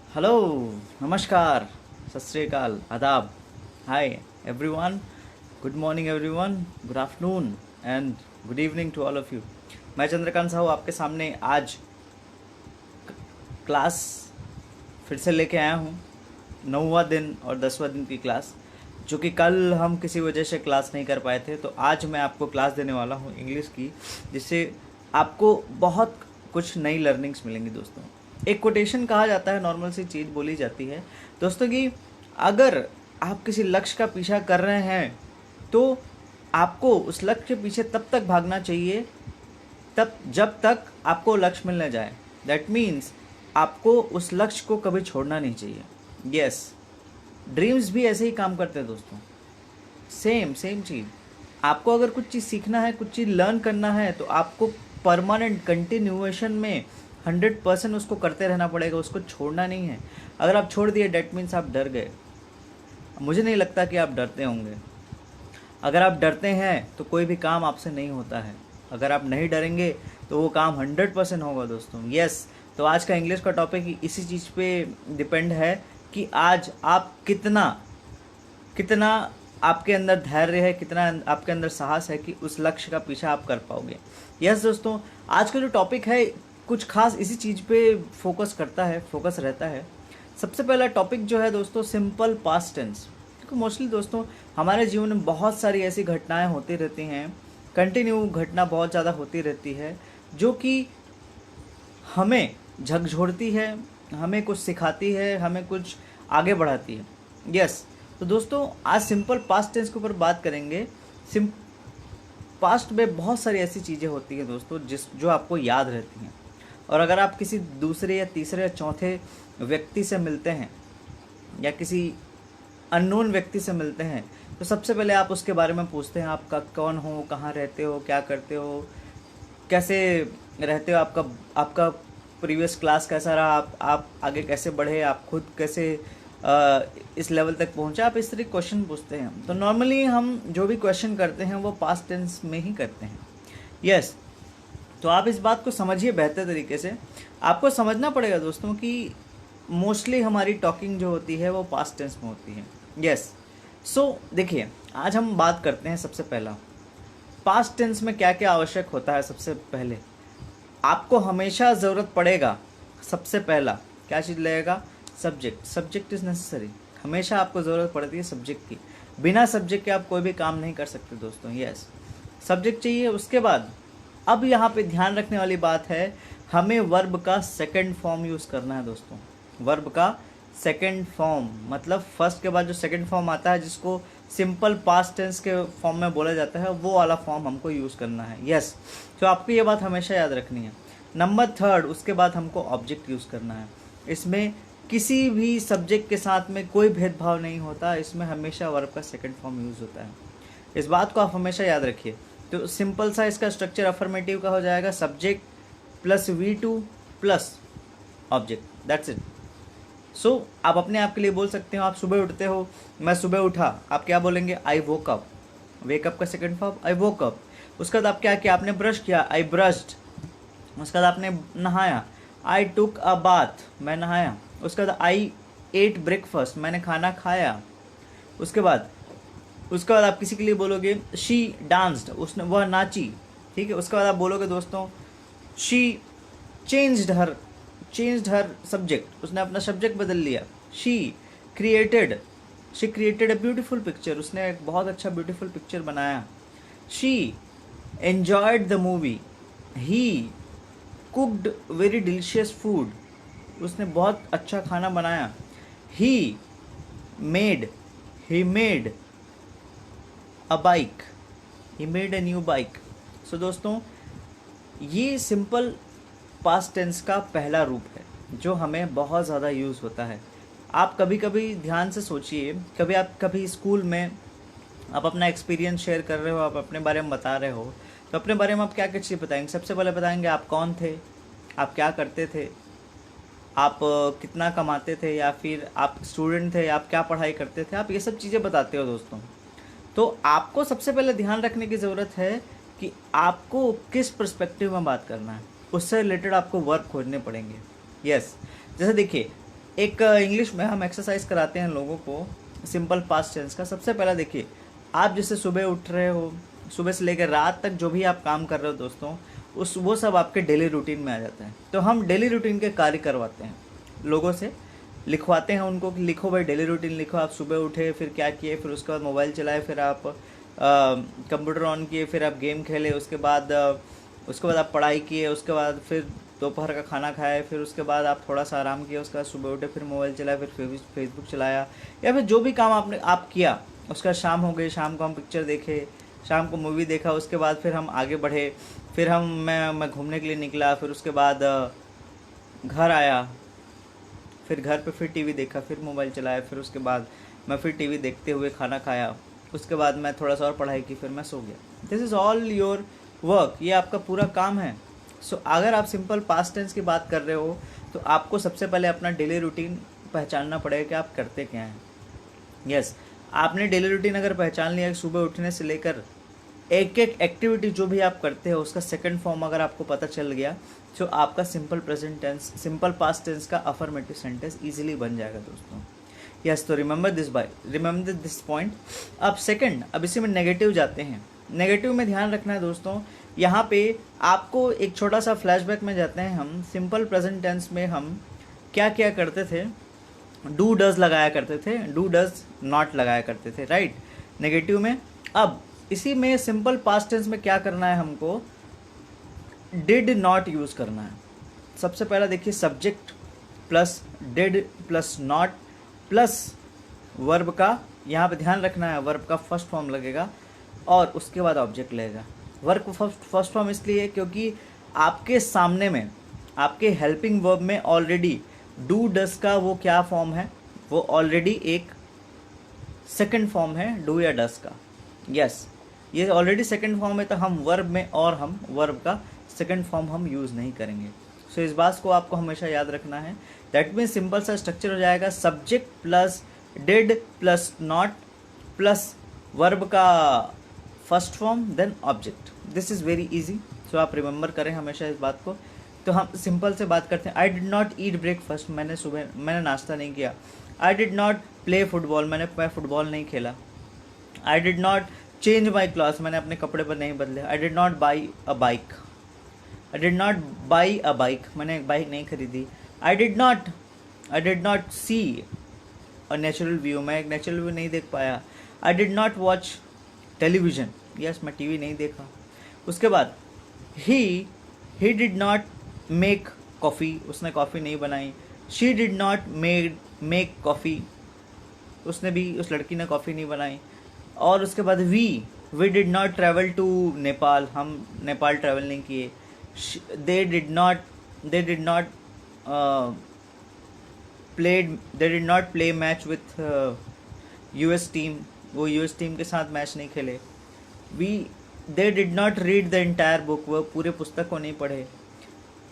Hello, नमस्कार, सत श्री अकाल, आदाब, hi everyone, good morning everyone, good afternoon and good evening to all of you. मैं चंद्रकांत साहू आपके सामने आज क्लास फिर से लेके आया हूँ। 9वां दिन और 10वां दिन की क्लास, जो कि कल हम किसी वजह से क्लास नहीं कर पाए थे, तो आज मैं आपको क्लास देने वाला हूँ इंग्लिश की, जिससे आपको बहुत कुछ नई लर्निंग्स मिलेंगी दोस्तों। एक कोटेशन कहा जाता है, नॉर्मल सी चीज़ बोली जाती है दोस्तों कि अगर आप किसी लक्ष्य का पीछा कर रहे हैं तो आपको उस लक्ष्य के पीछे तब तक भागना चाहिए तब जब तक आपको लक्ष्य मिल न जाए। दैट मीन्स आपको उस लक्ष्य को कभी छोड़ना नहीं चाहिए। यस, ड्रीम्स भी ऐसे ही काम करते हैं दोस्तों। सेम सेम चीज़, आपको अगर कुछ चीज़ सीखना है, कुछ चीज़ लर्न करना है, तो आपको परमानेंट कंटिन्यूएशन में 100% उसको करते रहना पड़ेगा, उसको छोड़ना नहीं है। अगर आप छोड़ दिए डेट मीन्स आप डर गए। मुझे नहीं लगता कि आप डरते होंगे। अगर आप डरते हैं तो कोई भी काम आपसे नहीं होता है। अगर आप नहीं डरेंगे तो वो काम 100% होगा दोस्तों। यस, तो आज का इंग्लिश का टॉपिक इसी चीज़ पे डिपेंड है कि आज आप कितना कितना आपके अंदर धैर्य है, कितना आपके अंदर साहस है कि उस लक्ष्य का पीछा आप कर पाओगे। यस दोस्तों, आज का जो टॉपिक है कुछ खास इसी चीज़ पे फोकस रहता है। सबसे पहला टॉपिक जो है दोस्तों, सिंपल पास्ट टेंस। क्योंकि मोस्टली दोस्तों हमारे जीवन में बहुत सारी ऐसी घटनाएं होती रहती हैं, कंटिन्यू घटना बहुत ज़्यादा होती रहती है, जो कि हमें झकझोरती है, हमें कुछ सिखाती है, हमें कुछ आगे बढ़ाती है। यस, तो दोस्तों आज सिंपल पास्ट टेंस के ऊपर बात करेंगे। पास्ट में बहुत सारी ऐसी चीज़ें होती हैं दोस्तों जो आपको याद रहती हैं, और अगर आप किसी दूसरे या तीसरे या चौथे व्यक्ति से मिलते हैं या किसी अननोन व्यक्ति से मिलते हैं, तो सबसे पहले आप उसके बारे में पूछते हैं, आपका कौन हो, कहाँ रहते हो, क्या करते हो, कैसे रहते हो, आपका आपका प्रीवियस क्लास कैसा रहा, आप आगे कैसे बढ़े, आप खुद कैसे इस लेवल तक पहुंचे, आप इस तरह क्वेश्चन पूछते हैं। तो नॉर्मली हम जो भी क्वेश्चन करते हैं वो पास्ट टेंस में ही करते हैं। यस, तो आप इस बात को समझिए बेहतर तरीके से। आपको समझना पड़ेगा दोस्तों कि मोस्टली हमारी टॉकिंग जो होती है वो पास्ट टेंस में होती है। यस, सो देखिए आज हम बात करते हैं सबसे पहला पास्ट टेंस में क्या क्या आवश्यक होता है। सबसे पहले आपको हमेशा ज़रूरत पड़ेगा, सबसे पहला क्या चीज़ लगेगा, सब्जेक्ट। सब्जेक्ट इज़ नेसेसरी, हमेशा आपको ज़रूरत पड़ती है सब्जेक्ट की। बिना सब्जेक्ट के आप कोई भी काम नहीं कर सकते दोस्तों। यस, सब्जेक्ट चाहिए। उसके बाद अब यहाँ पे ध्यान रखने वाली बात है, हमें वर्ब का सेकंड फॉर्म यूज़ करना है दोस्तों। वर्ब का सेकंड फॉर्म मतलब फर्स्ट के बाद जो सेकंड फॉर्म आता है, जिसको सिंपल पास्ट टेंस के फॉर्म में बोला जाता है, वो वाला फॉर्म हमको यूज़ करना है। यस, तो आपको ये बात हमेशा याद रखनी है। नंबर थर्ड, उसके बाद हमको ऑब्जेक्ट यूज़ करना है। इसमें किसी भी सब्जेक्ट के साथ में कोई भेदभाव नहीं होता, इसमें हमेशा वर्ब का सेकंड फॉर्म यूज़ होता है। इस बात को आप हमेशा याद रखिए। तो सिंपल सा इसका स्ट्रक्चर अफर्मेटिव का हो जाएगा, subject plus V2 plus object, that's it. So आप अपने आप के लिए बोल सकते हो, आप सुबह उठते हो, मैं सुबह उठा, आप क्या बोलेंगे, आई वोक अप। वेकअप का second form I woke up. उसके बाद आप क्या किया, आपने ब्रश किया, आई ब्रश्ड। उसके बाद आपने नहाया, आई टुक अ बाथ, मैं नहाया। उसके बाद आई एट ब्रेकफास्ट, मैंने खाना खाया। उसके बाद आप किसी के लिए बोलोगे शी डांस्ड, उसने वह नाची, ठीक है। उसके बाद आप बोलोगे दोस्तों शी चेंज्ड हर सब्जेक्ट, उसने अपना सब्जेक्ट बदल लिया। She created a beautiful picture, उसने एक बहुत अच्छा ब्यूटीफुल पिक्चर बनाया। She enjoyed the movie, he cooked very delicious food, उसने बहुत अच्छा खाना बनाया। He made a bike, he made a new bike. So दोस्तों ये सिंपल पास्ट टेंस का पहला रूप है जो हमें बहुत ज़्यादा यूज़ होता है। आप कभी कभी ध्यान से सोचिए, कभी स्कूल में आप अपना एक्सपीरियंस शेयर कर रहे हो, आप अपने बारे में बता रहे हो, तो अपने बारे में आप क्या क्या चीज़ बताएंगे। सबसे पहले बताएंगे आप कौन थे, आप क्या करते थे, आप कितना कमाते थे, या फिर आप स्टूडेंट थे, आप क्या पढ़ाई करते थे, आप ये सब चीज़ें बताते हो दोस्तों। तो आपको सबसे पहले ध्यान रखने की ज़रूरत है कि आपको किस पर्सपेक्टिव में बात करना है, उससे रिलेटेड आपको वर्ब खोजने पड़ेंगे। यस, जैसे देखिए एक इंग्लिश में हम एक्सरसाइज कराते हैं लोगों को सिंपल पास्ट टेंस का। सबसे पहला देखिए, आप जैसे सुबह उठ रहे हो, सुबह से लेकर रात तक जो भी आप काम कर रहे हो दोस्तों, वो सब आपके डेली रूटीन में आ जाता है। तो हम डेली रूटीन के कार्य करवाते हैं लोगों से, लिखवाते हैं उनको कि लिखो भाई डेली रूटीन लिखो, आप सुबह उठे फिर क्या किए, फिर उसके बाद मोबाइल चलाए, फिर आप कंप्यूटर ऑन किए, फिर आप गेम खेले, उसके बाद आप पढ़ाई किए, उसके बाद फिर दोपहर का खाना खाए, फिर उसके बाद आप थोड़ा सा आराम किया, उसके बाद सुबह उठे फिर मोबाइल चलाया, फिर फेसबुक चलाया, या फिर जो भी काम आप किया, उसका शाम हो गई, शाम को हम पिक्चर देखे, शाम को मूवी देखा, उसके बाद फिर हम आगे बढ़े, फिर मैं घूमने के लिए निकला, फिर उसके बाद घर आया, फिर घर पे फिर टीवी देखा, फिर मोबाइल चलाया, फिर उसके बाद मैं फिर टीवी देखते हुए खाना खाया, उसके बाद मैं थोड़ा सा और पढ़ाई की, फिर मैं सो गया। This is all your work, ये आपका पूरा काम है। सो अगर आप सिंपल पास्ट टेंस की बात कर रहे हो तो आपको सबसे पहले अपना डेली रूटीन पहचानना पड़ेगा कि आप करते क्या हैं। यस, आपने डेली रूटीन अगर पहचान लिया, सुबह उठने से लेकर एक एक एक्टिविटी जो भी आप करते हो उसका सेकंड फॉर्म अगर आपको पता चल गया, तो आपका simple present tense, simple past tense का अफर्मेटिव सेंटेंस इजीली बन जाएगा दोस्तों। यस, तो रिमेंबर दिस पॉइंट। अब सेकंड, अब इसी में नेगेटिव जाते हैं। नेगेटिव में ध्यान रखना है दोस्तों, यहाँ पे आपको एक छोटा सा फ्लैशबैक में जाते हैं हम। सिंपल प्रेजेंट टेंस में हम क्या क्या करते थे, डू डज लगाया करते थे, डू डज नॉट लगाया करते थे, राइट, नेगेटिव में। अब इसी में सिंपल पास्ट टेंस में क्या करना है हमको, डिड नॉट यूज़ करना है। सबसे पहला देखिए, subject plus did plus not plus verb का, यहाँ पे ध्यान रखना है वर्ब का फर्स्ट फॉर्म लगेगा और उसके बाद ऑब्जेक्ट लगेगा। वर्ब फर्स्ट फॉर्म इसलिए क्योंकि आपके सामने में, आपके हेल्पिंग वर्ब में ऑलरेडी डू डज का वो क्या फॉर्म है, वो ऑलरेडी एक सेकंड फॉर्म है डू या डज का। यस, ये ऑलरेडी सेकंड फॉर्म है, तो हम वर्ब में और हम वर्ब का सेकंड फॉर्म हम यूज़ नहीं करेंगे। सो इस बात को आपको हमेशा याद रखना है। दैट मीन्स सिंपल सा स्ट्रक्चर हो जाएगा, subject plus did plus not plus verb का first form then object. This is very easy, so आप रिमेंबर करें हमेशा इस बात को। तो हम सिंपल से बात करते हैं। I did not eat breakfast, मैंने नाश्ता नहीं किया। I did not play football, मैं फुटबॉल नहीं खेला। I did not change my clothes, मैंने अपने कपड़े पर नहीं बदले। I did not buy a bike, I did not buy a bike, मैंने एक बाइक नहीं खरीदी। I did not see a natural view, मैं एक नेचुरल व्यू नहीं देख पाया। I did not watch television, yes मैं टीवी नहीं देखा। उसके बाद ही डिड नॉट मेक कॉफ़ी, उसने कॉफ़ी नहीं बनाई। She did not make coffee, उसने भी, उस लड़की ने कॉफ़ी नहीं बनाई। और उसके बाद we did not travel to Nepal, हम नेपाल ट्रैवल नहीं किए। They did not play match with US team, वो यूएस टीम के साथ मैच नहीं खेले। They did not read the entire book, वह पूरे पुस्तक को नहीं पढ़े।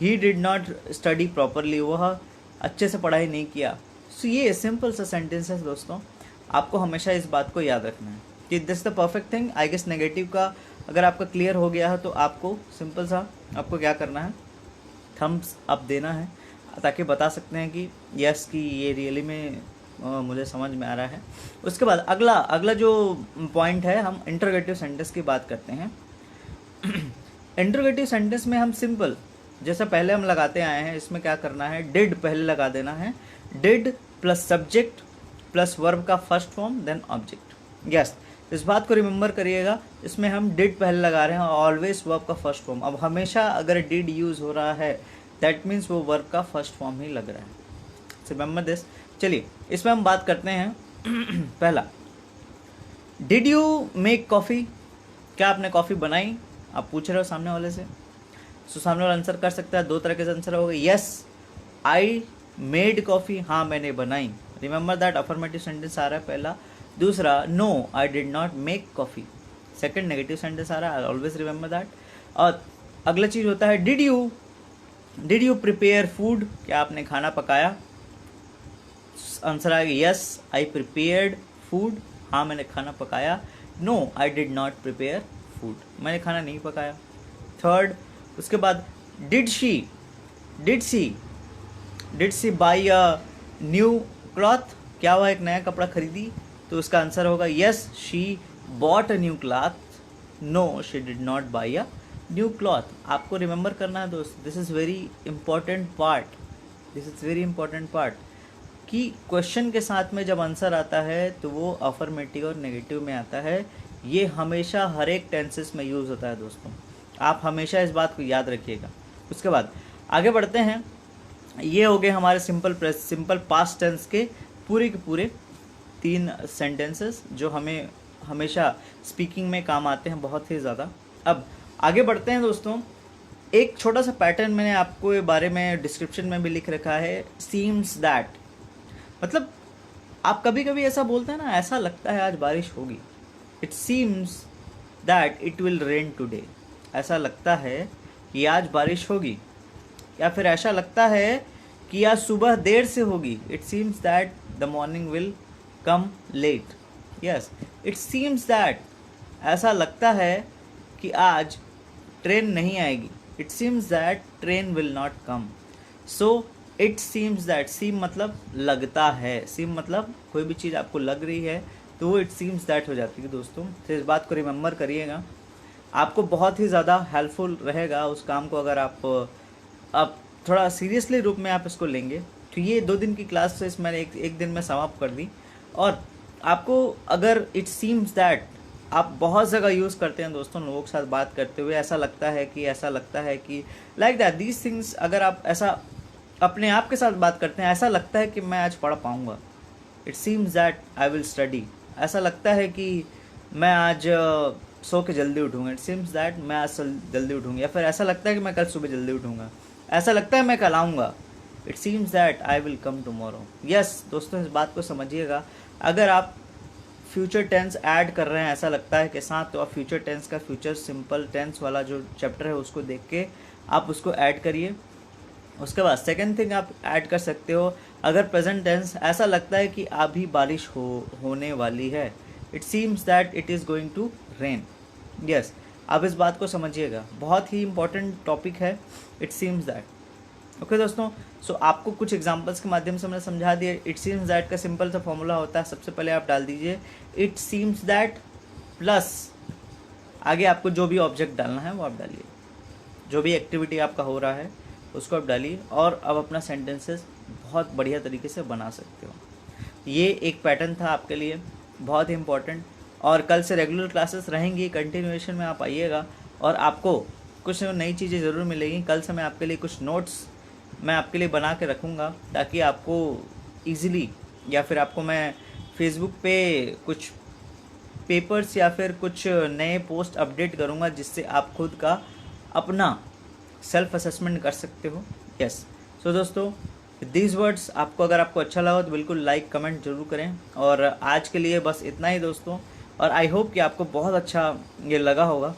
He did not study properly, वह अच्छे से पढ़ाई नहीं किया। सो ये सिंपल सा सेंटेंस है दोस्तों, आपको हमेशा इस बात को याद रखना है कि this the perfect thing. I guess negative का अगर आपका क्लियर हो गया है तो आपको सिंपल सा आपको क्या करना है, थम्स अप देना है, ताकि बता सकते हैं कि यस कि ये रियली में मुझे समझ में आ रहा है। उसके बाद अगला जो पॉइंट है, हम इंटरोगेटिव सेंटेंस की बात करते हैं। इंटरोगेटिव सेंटेंस में हम सिंपल जैसे पहले हम लगाते आए हैं, इसमें क्या करना है, डिड पहले लगा देना है। Did plus subject plus verb का first form then object. Yes, इस बात को रिमेंबर करिएगा, इसमें हम डिड पहले लगा रहे हैं, ऑलवेज वर्ब का फर्स्ट फॉर्म। अब हमेशा अगर डिड यूज़ हो रहा है दैट मीन्स वो वर्ब का फर्स्ट फॉर्म ही लग रहा है। So remember this. चलिए इसमें हम बात करते हैं पहला, डिड यू मेक कॉफ़ी, क्या आपने कॉफ़ी बनाई, आप पूछ रहे हो सामने वाले से। सो सामने वाला आंसर कर सकता है, दो तरह के आंसर हो गए, यस आई मेड कॉफ़ी, हाँ मैंने बनाई। रिमेंबर दैट अफर्मेटिव सेंटेंस आ रहा है पहला। दूसरा, no I did not make coffee, second negative sentence आ रहा है, ऑलवेज रिमेंबर दैट। और अगला चीज़ होता है, डिड यू प्रिपेयर फूड, क्या आपने खाना पकाया। आंसर आएगा यस आई प्रिपेयर्ड फूड, हाँ मैंने खाना पकाया। No I did not prepare food, मैंने खाना नहीं पकाया। थर्ड, उसके बाद did she buy a new cloth, क्या हुआ, एक नया कपड़ा खरीदी, तो उसका आंसर होगा yes she bought a new cloth, no she did not buy a new cloth. आपको रिमेंबर करना है दोस्त, this is very important part, this is very important part कि क्वेश्चन के साथ में जब आंसर आता है तो वो अफर्मेटिव और नेगेटिव में आता है। ये हमेशा हर एक टेंसेस में यूज़ होता है दोस्तों, आप हमेशा इस बात को याद रखिएगा। उसके बाद आगे बढ़ते हैं। ये हो गए हमारे सिंपल पास्ट टेंस के पूरे 3 सेंटेंसेस जो हमें हमेशा स्पीकिंग में काम आते हैं बहुत ही ज़्यादा। अब आगे बढ़ते हैं दोस्तों। एक छोटा सा पैटर्न मैंने आपको बारे में डिस्क्रिप्शन में भी लिख रखा है, सीम्स दैट, मतलब आप कभी कभी ऐसा बोलते हैं ना, ऐसा लगता है आज बारिश होगी, it seems that it will rain today, ऐसा लगता है कि आज बारिश होगी, या फिर ऐसा लगता है कि आज सुबह देर से होगी, it seems that the morning will come late, yes it seems that, ऐसा लगता है कि आज ट्रेन नहीं आएगी, it seems that train will not come. So it seems that, seem मतलब लगता है, सीम मतलब कोई भी चीज़ आपको लग रही है तो वो इट सीम्स दैट हो जाती है दोस्तों। तो इस बात को रिमेंबर करिएगा, आपको बहुत ही ज़्यादा हेल्पफुल रहेगा उस काम को अगर आप थोड़ा सीरियसली रूप में आप इसको लेंगे। तो ये 2 दिन की क्लास से मैंने एक दिन में समाप्त कर दी। और आपको अगर इट सीम्स दैट आप बहुत जगह यूज़ करते हैं दोस्तों लोगों के साथ बात करते हुए, ऐसा लगता है कि लाइक दैट दीज थिंग्स, अगर आप ऐसा अपने आप के साथ बात करते हैं, ऐसा लगता है कि मैं आज पढ़ पाऊँगा, it seems that I will study, ऐसा लगता है कि मैं आज सो के जल्दी उठूँगा, इट सीम्स दैट मैं आज जल्दी उठूँगा, या फिर ऐसा लगता है कि मैं कल सुबह जल्दी उठूँगा, ऐसा लगता है मैं कल आऊँगा, it seems that I will come tomorrow. Yes दोस्तों, इस बात को समझिएगा, अगर आप फ्यूचर टेंस ऐड कर रहे हैं ऐसा लगता है के साथ, तो आप फ्यूचर टेंस का फ्यूचर सिंपल टेंस वाला जो चैप्टर है उसको देख के आप उसको ऐड करिए। उसके बाद सेकंड थिंग आप ऐड कर सकते हो, अगर प्रेजेंट टेंस ऐसा लगता है कि अभी बारिश होने वाली है, it seems that it is going to rain. Yes, आप इस बात को समझिएगा, बहुत ही इंपॉर्टेंट टॉपिक है इट सीम्स दैट। ओके दोस्तों, सो आपको कुछ एग्जांपल्स के माध्यम से मैंने समझा दिया। इट सीम्स दैट का सिंपल सा फॉर्मूला होता है, सबसे पहले आप डाल दीजिए इट सीम्स दैट प्लस आगे आपको जो भी ऑब्जेक्ट डालना है वो आप डालिए, जो भी एक्टिविटी आपका हो रहा है उसको आप डालिए, और अब अपना सेंटेंसेस बहुत बढ़िया तरीके से बना सकते हो। ये एक पैटर्न था आपके लिए बहुत ही इम्पोर्टेंट, और कल से रेगुलर क्लासेस रहेंगी, कंटिन्यूएशन में आप आइएगा और आपको कुछ नई चीज़ें ज़रूर मिलेगी। कल से मैं आपके लिए कुछ नोट्स मैं आपके लिए बना के रखूँगा, ताकि आपको ईज़िली, या फिर आपको मैं फेसबुक पे कुछ पेपर्स या फिर कुछ नए पोस्ट अपडेट करूँगा, जिससे आप खुद का अपना सेल्फ असेसमेंट कर सकते हो। यस, सो दोस्तों दीज वर्ड्स अगर आपको अच्छा लगा तो बिल्कुल लाइक कमेंट जरूर करें, और आज के लिए बस इतना ही दोस्तों, और आई होप कि आपको बहुत अच्छा ये लगा होगा,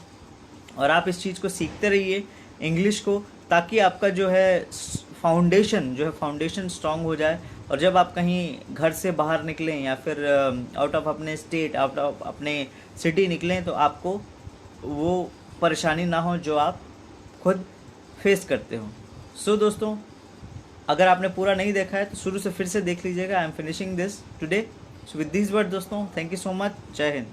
और आप इस चीज़ को सीखते रहिए इंग्लिश को, ताकि आपका जो है फाउंडेशन स्ट्रांग हो जाए, और जब आप कहीं घर से बाहर निकलें या फिर आउट ऑफ अपने स्टेट, आउट ऑफ अपने सिटी निकलें, तो आपको वो परेशानी ना हो जो आप खुद फेस करते हो। सो दोस्तों, अगर आपने पूरा नहीं देखा है तो शुरू से फिर से देख लीजिएगा। I am finishing this today. So with this word दोस्तों, थैंक यू सो मच, जय हिंद।